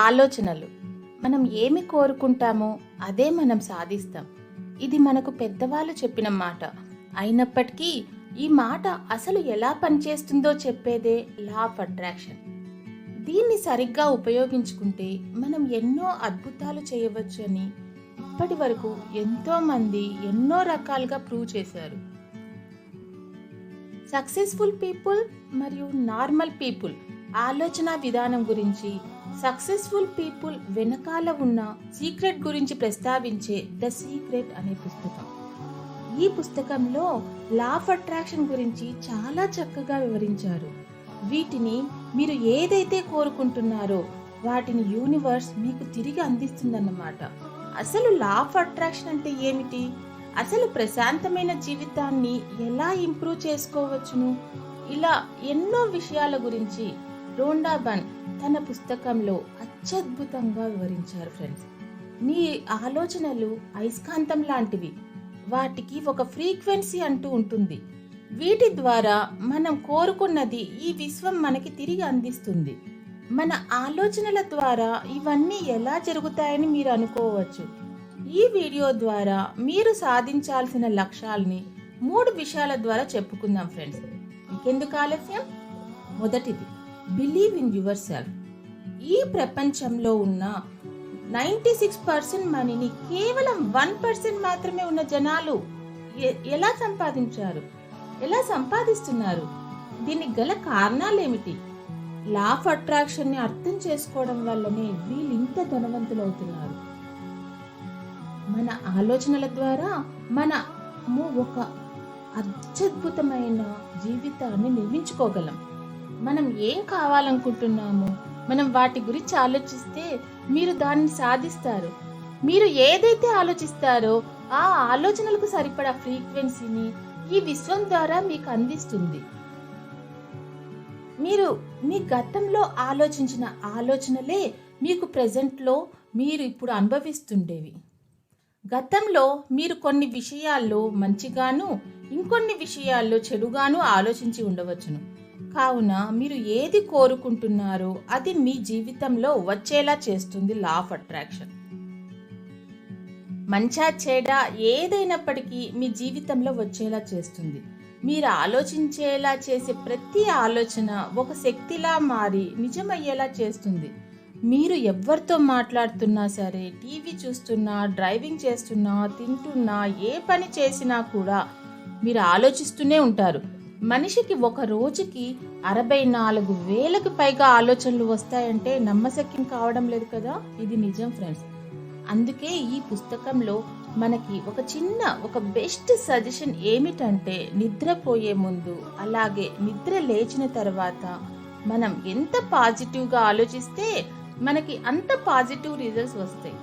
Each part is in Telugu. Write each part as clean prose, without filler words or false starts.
ఆలోచనలు. మనం ఏమి కోరుకుంటామో అదే మనం సాధిస్తాం. ఇది మనకు పెద్దవాళ్ళు చెప్పిన మాట. అయినప్పటికీ ఈ మాట అసలు ఎలా పనిచేస్తుందో చెప్పేదే లా ఆఫ్ అట్రాక్షన్. దీన్ని సరిగ్గా ఉపయోగించుకుంటే మనం ఎన్నో అద్భుతాలు చేయవచ్చు అని ఇప్పటి వరకు ఎంతో మంది ఎన్నో రకాలుగా ప్రూవ్ చేశారు. సక్సెస్ఫుల్ పీపుల్ మరియు నార్మల్ పీపుల్ ఆలోచన విధానం గురించి, సక్సెస్ఫుల్ పీపుల్ వెనకాల ఉన్న సీక్రెట్ గురించి ప్రస్తావించే ద సీక్రెట్ అనే పుస్తకం. ఈ పుస్తకంలో లా ఆఫ్ అట్రాక్షన్ గురించి చాలా చక్కగా వివరించారు. వీటిని మీరు ఏదైతే కోరుకుంటున్నారో వాటిని యూనివర్స్ మీకు తిరిగి అందిస్తుందన్నమాట. అసలు లా ఆఫ్ అట్రాక్షన్ అంటే ఏమిటి? అసలు ప్రశాంతమైన జీవితాన్ని ఎలా ఇంప్రూవ్ చేసుకోవచ్చును? ఇలా ఎన్నో విషయాల గురించి రోండా బన్ తన పుస్తకంలో అత్యద్భుతంగా వివరించారు ఫ్రెండ్స్. మీ ఆలోచనలు అయస్కాంతం లాంటివి. వాటికి ఒక ఫ్రీక్వెన్సీ అంటూ ఉంటుంది. వీటి ద్వారా మనం కోరుకున్నది ఈ విశ్వం మనకి తిరిగి అందిస్తుంది. మన ఆలోచనల ద్వారా ఇవన్నీ ఎలా జరుగుతాయని మీరు అనుకోవచ్చు. ఈ వీడియో ద్వారా మీరు సాధించాల్సిన లక్ష్యాల్ని 3 విషయాల ద్వారా చెప్పుకుందాం ఫ్రెండ్స్. ఇంకెందుకు ఆలస్యం? మొదటిది, బిలీవ్ ఇన్ యువర్ సెల్ఫ్. ఈ ప్రపంచంలో ఉన్న 96% మనీని కేవలం 1% మాత్రమే ఉన్న జనాలు ఎలా సంపాదిస్తున్నారు? దీనికి గల కారణాలు ఏమిటి? లా ఆఫ్ అట్రాక్షన్ ని అర్థం చేసుకోవడం వల్లనే వీళ్ళు ఇంత ధనవంతులవుతున్నారు. మన ఆలోచనల ద్వారా మనము ఒక అత్యద్భుతమైన జీవితాన్ని నిర్మించుకోగలం. మనం ఏం కావాలనుకుంటున్నామో మనం వాటి గురించి ఆలోచిస్తే మీరు దాన్ని సాధిస్తారు. మీరు ఏదైతే ఆలోచిస్తారో ఆ ఆలోచనలకు సరిపడా ఫ్రీక్వెన్సీని ఈ విశ్వం ద్వారా మీకు అందిస్తుంది. మీరు మీ గతంలో ఆలోచించిన ఆలోచనలే మీకు ప్రెజెంట్లో మీరు ఇప్పుడు అనుభవిస్తుండేవి. గతంలో మీరు కొన్ని విషయాల్లో మంచిగాను, ఇంకొన్ని విషయాల్లో చెడుగాను ఆలోచించి ఉండవచ్చును. కావున మీరు ఏది కోరుకుంటున్నారో అది మీ జీవితంలో వచ్చేలా చేస్తుంది లా ఆఫ్ అట్రాక్షన్. మంచా చెడా ఏదైనప్పటికీ మీ జీవితంలో వచ్చేలా చేస్తుంది. మీరు ఆలోచించేలా చేసే ప్రతి ఆలోచన ఒక శక్తిలా మారి నిజమయ్యేలా చేస్తుంది. మీరు ఎవరితో మాట్లాడుతున్నా సరే, టీవీ చూస్తున్నా, డ్రైవింగ్ చేస్తున్నా, తింటున్నా, ఏ పని చేసినా కూడా మీరు ఆలోచిస్తూనే ఉంటారు. మనిషికి ఒక రోజుకి 64,000కి పైగా ఆలోచనలు వస్తాయంటే నమ్మశక్యం కావడం లేదు కదా. ఇది నిజం ఫ్రెండ్స్. అందుకే ఈ పుస్తకంలో మనకి ఒక బెస్ట్ సజెషన్ ఏమిటంటే, నిద్రపోయే ముందు అలాగే నిద్ర లేచిన తర్వాత మనం ఎంత పాజిటివ్గా ఆలోచిస్తే మనకి అంత పాజిటివ్ రిజల్ట్స్ వస్తాయి.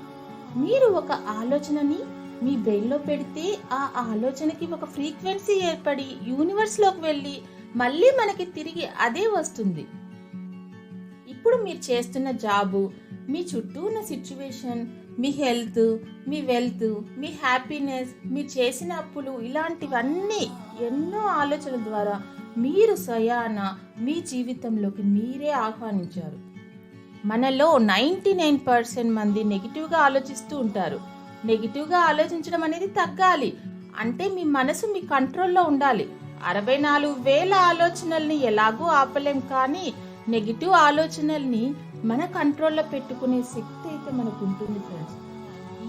మీరు ఒక ఆలోచనని మీ బ్రెయిన్లో పెడితే ఆ ఆలోచనకి ఒక ఫ్రీక్వెన్సీ ఏర్పడి యూనివర్స్లోకి వెళ్ళి మళ్ళీ మనకి తిరిగి అదే వస్తుంది. ఇప్పుడు మీరు చేస్తున్న జాబు, మీ చుట్టూ ఉన్న సిచ్యువేషన్, మీ హెల్త్, మీ వెల్త్, మీ హ్యాపీనెస్, మీరు చేసిన అప్పులు, ఇలాంటివన్నీ ఎన్నో ఆలోచనల ద్వారా మీరు స్వయాన మీ జీవితంలోకి మీరే ఆహ్వానించారు. మనలో 99% మంది నెగిటివ్గా ఆలోచిస్తూ ఉంటారు. నెగిటివ్గా ఆలోచించడం అనేది తగ్గాలి. అంటే మీ మనసు మీ కంట్రోల్లో ఉండాలి. 64,000 ఆలోచనల్ని ఎలాగూ ఆపలేం, కానీ నెగిటివ్ ఆలోచనల్ని మన కంట్రోల్లో పెట్టుకునే శక్తి అయితే మనకు ఉంటుంది ఫ్రెండ్స్.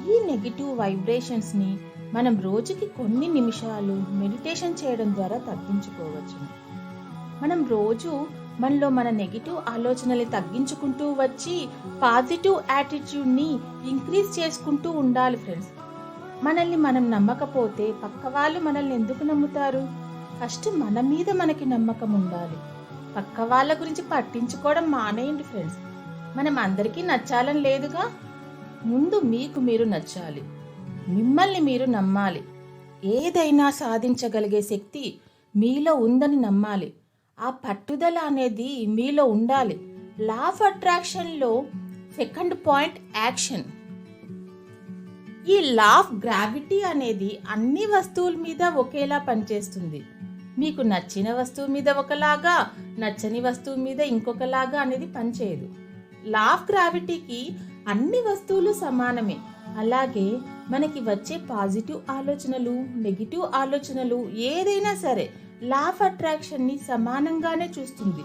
ఈ నెగిటివ్ వైబ్రేషన్స్ని మనం రోజుకి కొన్ని నిమిషాలు మెడిటేషన్ చేయడం ద్వారా తగ్గించుకోవచ్చు. మనం రోజు మనలో మన నెగిటివ్ ఆలోచనల్ని తగ్గించుకుంటూ వచ్చి పాజిటివ్ యాటిట్యూడ్ని ఇంక్రీజ్ చేసుకుంటూ ఉండాలి ఫ్రెండ్స్. మనల్ని మనం నమ్మకపోతే పక్క వాళ్ళు మనల్ని ఎందుకు నమ్ముతారు? ఫస్ట్ మన మీద మనకి నమ్మకం ఉండాలి. పక్క వాళ్ళ గురించి పట్టించుకోవడం మానేయండి ఫ్రెండ్స్. మనం అందరికీ నచ్చాలని లేదుగా. ముందు మీకు మీరు నచ్చాలి, మిమ్మల్ని మీరు నమ్మాలి. ఏదైనా సాధించగలిగే శక్తి మీలో ఉందని నమ్మాలి. ఆ పట్టుదల అనేది మీలో ఉండాలి. లా ఆఫ్ అట్రాక్షన్లో సెకండ్ పాయింట్ యాక్షన్. ఈ లా ఆఫ్ గ్రావిటీ అనేది అన్ని వస్తువుల మీద ఒకేలా పనిచేస్తుంది. మీకు నచ్చిన వస్తువు మీద ఒకలాగా, నచ్చని వస్తువు మీద ఇంకొకలాగా అనేది పనిచేయదు. లా ఆఫ్ గ్రావిటీకి అన్ని వస్తువులు సమానమే. అలాగే మనకి వచ్చే పాజిటివ్ ఆలోచనలు, నెగిటివ్ ఆలోచనలు ఏదైనా సరే లా ఆఫ్ అట్రాక్షన్ని సమానంగానే చూస్తుంది.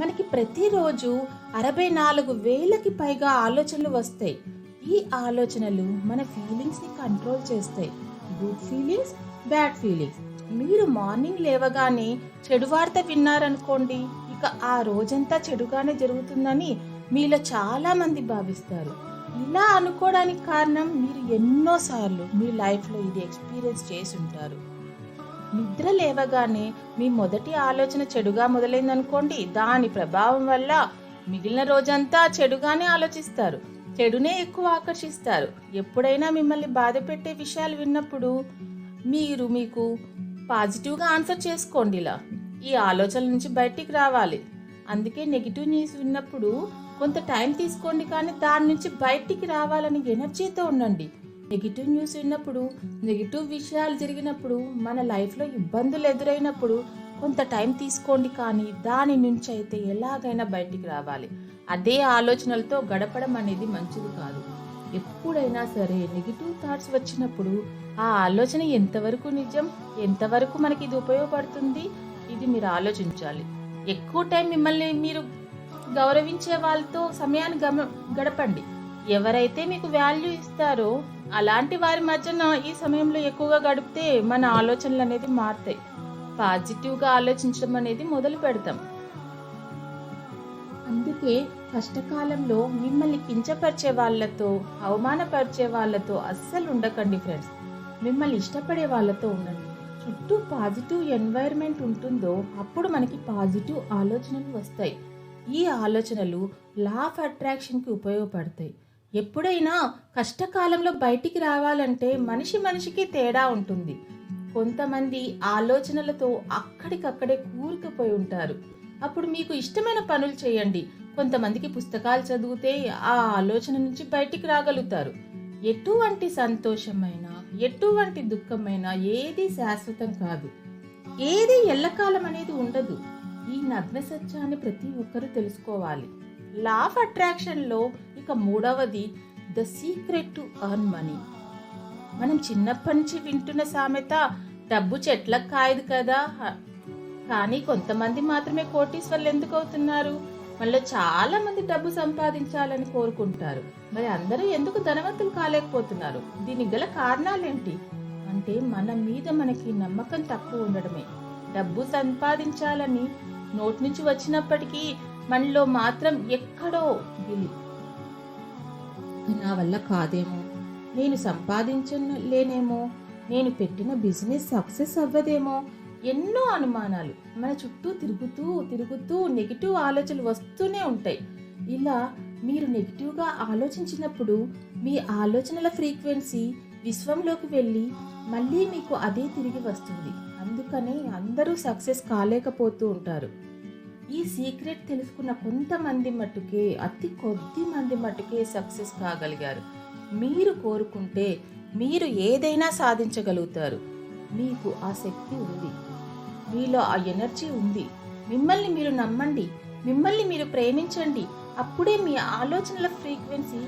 మనకి ప్రతిరోజు 64,000కి పైగా ఆలోచనలు వస్తాయి. ఈ ఆలోచనలు మన ఫీలింగ్స్ని కంట్రోల్ చేస్తాయి. Good feelings, bad feelings. మీరు మార్నింగ్ లేవగానే చెడు వార్త విన్నారనుకోండి, ఇక ఆ రోజంతా చెడుగానే జరుగుతుందని మీలో చాలా మంది భావిస్తారు. ఇలా అనుకోవడానికి కారణం మీరు ఎన్నోసార్లు మీ లైఫ్లో ఇది ఎక్స్పీరియన్స్ చేసి ఉంటారు. నిద్ర లేవగానే మీ మొదటి ఆలోచన చెడుగా మొదలైందనుకోండి, దాని ప్రభావం వల్ల మిగిలిన రోజంతా చెడుగానే ఆలోచిస్తారు, చెడునే ఎక్కువ ఆకర్షిస్తారు. ఎప్పుడైనా మిమ్మల్ని బాధ పెట్టే విషయాలు విన్నప్పుడు మీకు పాజిటివ్గా ఆన్సర్ చేసుకోండి. ఇలా ఈ ఆలోచనల నుంచి బయటికి రావాలి. అందుకే నెగిటివ్ న్యూస్ విన్నప్పుడు కొంత టైం తీసుకోండి, కానీ దాని నుంచి బయటికి రావాలని ఎనర్జీతో ఉండండి. నెగిటివ్ న్యూస్ విన్నప్పుడు, నెగిటివ్ విషయాలు జరిగినప్పుడు, మన లైఫ్లో ఇబ్బందులు ఎదురైనప్పుడు కొంత టైం తీసుకోండి, కానీ దాని నుంచి అయితే ఎలాగైనా బయటికి రావాలి. అదే ఆలోచనలతో గడపడం అనేది మంచిది కాదు. ఎప్పుడైనా సరే నెగిటివ్ థాట్స్ వచ్చినప్పుడు ఆ ఆలోచన ఎంతవరకు నిజం, ఎంతవరకు మనకి ఇది ఉపయోగపడుతుంది, ఇది మీరు ఆలోచించాలి. ఎక్కువ టైం మిమ్మల్ని మీరు గౌరవించే వాళ్ళతో సమయాన్ని గడపండి. ఎవరైతే మీకు వాల్యూ ఇస్తారో అలాంటి వారి మధ్యన ఈ సమయంలో ఎక్కువగా గడిపితే మన ఆలోచనలు అనేది మారుతాయి. పాజిటివ్గా ఆలోచించడం అనేది మొదలు పెడతాం. అందుకే కష్టకాలంలో మిమ్మల్ని కించపరిచే వాళ్ళతో, అవమానపరిచే వాళ్ళతో అస్సలు ఉండకండి ఫ్రెండ్స్. మిమ్మల్ని ఇష్టపడే వాళ్ళతో ఉండండి. చుట్టూ పాజిటివ్ ఎన్వైర్న్మెంట్ ఉంటుందో అప్పుడు మనకి పాజిటివ్ ఆలోచనలు వస్తాయి. ఈ ఆలోచనలు లా ఆఫ్ అట్రాక్షన్కి ఉపయోగపడతాయి. ఎప్పుడైనా కష్టకాలంలో బయటికి రావాలంటే మనిషికి తేడా ఉంటుంది. కొంతమంది ఆలోచనలతో అక్కడికక్కడే కూరుకుపోయి ఉంటారు. అప్పుడు మీకు ఇష్టమైన పనులు చేయండి. కొంతమందికి పుస్తకాలు చదివితే ఆ ఆలోచన నుంచి బయటికి రాగలుగుతారు. ఎటువంటి సంతోషమైనా, ఎటువంటి దుఃఖమైనా ఏది శాశ్వతం కాదు. ఏది ఎల్లకాలం అనేది ఉండదు. ఈ నగ్న సత్యాన్ని ప్రతి ఒక్కరూ తెలుసుకోవాలి. లా ఆఫ్ అట్రాక్షన్లో ఇక మూడవది the secret to earn money. మనం చిన్నప్పటి నుంచి వింటున్న సామెత డబ్బు చెట్లకు కాయదు కదా, కానీ కొంతమంది మాత్రమే కోటీశ్వర్లు ఎందుకు అవుతున్నారు? మళ్ళీ చాలా మంది డబ్బు సంపాదించాలని కోరుకుంటారు. మరి అందరూ ఎందుకు ధనవంతులు కాలేకపోతున్నారు? దీనికి గల కారణాలేంటి అంటే మన మీద మనకి నమ్మకం తక్కువ ఉండడమే. డబ్బు సంపాదించాలని నోటి నుంచి వచ్చినప్పటికీ మనలో మాత్రం ఎక్కడో గిలి, నా వల్ల కాదేమో, నేను సంపాదించలేనేమో, నేను పెట్టిన బిజినెస్ సక్సెస్ అవ్వదేమో, ఎన్నో అనుమానాలు మన చుట్టూ తిరుగుతూ నెగిటివ్ ఆలోచనలు వస్తూనే ఉంటాయి. ఇలా మీరు నెగిటివ్గా ఆలోచించినప్పుడు మీ ఆలోచనల ఫ్రీక్వెన్సీ విశ్వంలోకి వెళ్ళి మళ్ళీ మీకు అదే తిరిగి వస్తుంది. అందుకనే అందరూ సక్సెస్ కాలేకపోతూ ఉంటారు. ఈ సీక్రెట్ తెలుసుకున్న కొంతమంది మట్టుకే, అతి కొద్ది మంది మట్టుకే సక్సెస్ కాగలిగారు. మీరు కోరుకుంటే మీరు ఏదైనా సాధించగలుగుతారు. మీకు ఆ శక్తి ఉంది, మీలో ఆ ఎనర్జీ ఉంది. మిమ్మల్ని మీరు నమ్మండి, మిమ్మల్ని మీరు ప్రేమించండి. అప్పుడే మీ ఆలోచనల ఫ్రీక్వెన్సీ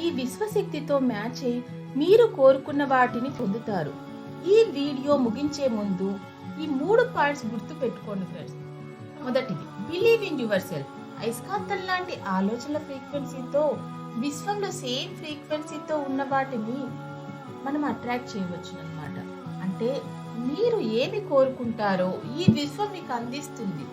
ఈ విశ్వశక్తితో మ్యాచ్ అయి మీరు కోరుకున్న వాటిని పొందుతారు. ఈ వీడియో ముగించే ముందు ఈ 3 పాయింట్స్ గుర్తు పెట్టుకోండి ఫ్రెండ్స్. మొదటిది, బిలీవ్ ఇన్ యువర్ సెల్ఫ్. అయస్కాంతం లాంటి ఆలోచనల ఫ్రీక్వెన్సీతో విశ్వంలో సేమ్ ఫ్రీక్వెన్సీతో ఉన్న వాటిని మనం అట్రాక్ట్ చేయవచ్చు అన్నమాట. అంటే మీరు ఏమి కోరుకుంటారో ఈ విశ్వం మీకు అందిస్తుంది.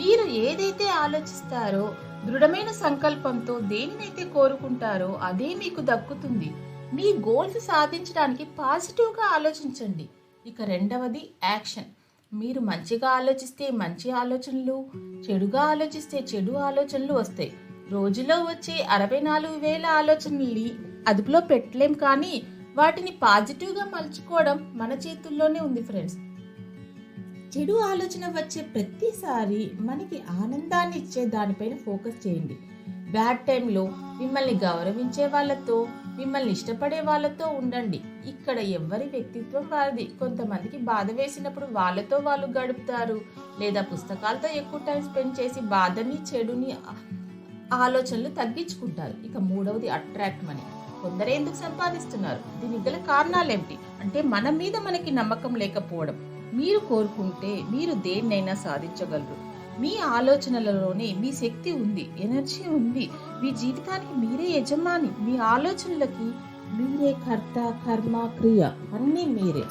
మీరు ఏదైతే ఆలోచిస్తారో, దృఢమైన సంకల్పంతో దేనినైతే కోరుకుంటారో అదే మీకు దక్కుతుంది. మీ గోల్స్ సాధించడానికి పాజిటివ్గా ఆలోచించండి. ఇక రెండవది యాక్షన్. మీరు మంచిగా ఆలోచిస్తే మంచి ఆలోచనలు, చెడుగా ఆలోచిస్తే చెడు ఆలోచనలు వస్తాయి. రోజులో వచ్చే 64,000 ఆలోచనల్ని అదుపులో పెట్టలేం, కానీ వాటిని పాజిటివ్గా మలుచుకోవడం మన చేతుల్లోనే ఉంది ఫ్రెండ్స్. చెడు ఆలోచన వచ్చే ప్రతిసారి మనకి ఆనందాన్ని ఇచ్చే దానిపైన ఫోకస్ చేయండి. బ్యాడ్ టైంలో మిమ్మల్ని గౌరవించే వాళ్ళతో, మిమ్మల్ని ఇష్టపడే వాళ్ళతో ఉండండి. ఇక్కడ ఎవరి వ్యక్తిత్వం వారిది. కొంతమందికి బాధ వేసినప్పుడు వాళ్ళతో వాళ్ళు గడుపుతారు, లేదా పుస్తకాలతో ఎక్కువ టైం స్పెండ్ చేసి బాధని, చెడుని ఆలోచనలు తగ్గించుకుంటారు. ఇక మూడవది అట్రాక్ట్ మనీ. కొందరే ఎందుకు సంపాదిస్తున్నారు? దీనికి గల కారణాలేమిటి? అంటే మన మీద మనకి నమ్మకం లేకపోవడం. మీరు కోరుకుంటే మీరు దేన్నైనా సాధించగలరు. మీ ఆలోచనలలోనే మీ శక్తి ఉంది, ఎనర్జీ ఉంది. మీ జీవితానికి మీరే యజమాని. మీ ఆలోచనలకి మీరే కర్త, కర్మ, క్రియ అన్నీ మీరే.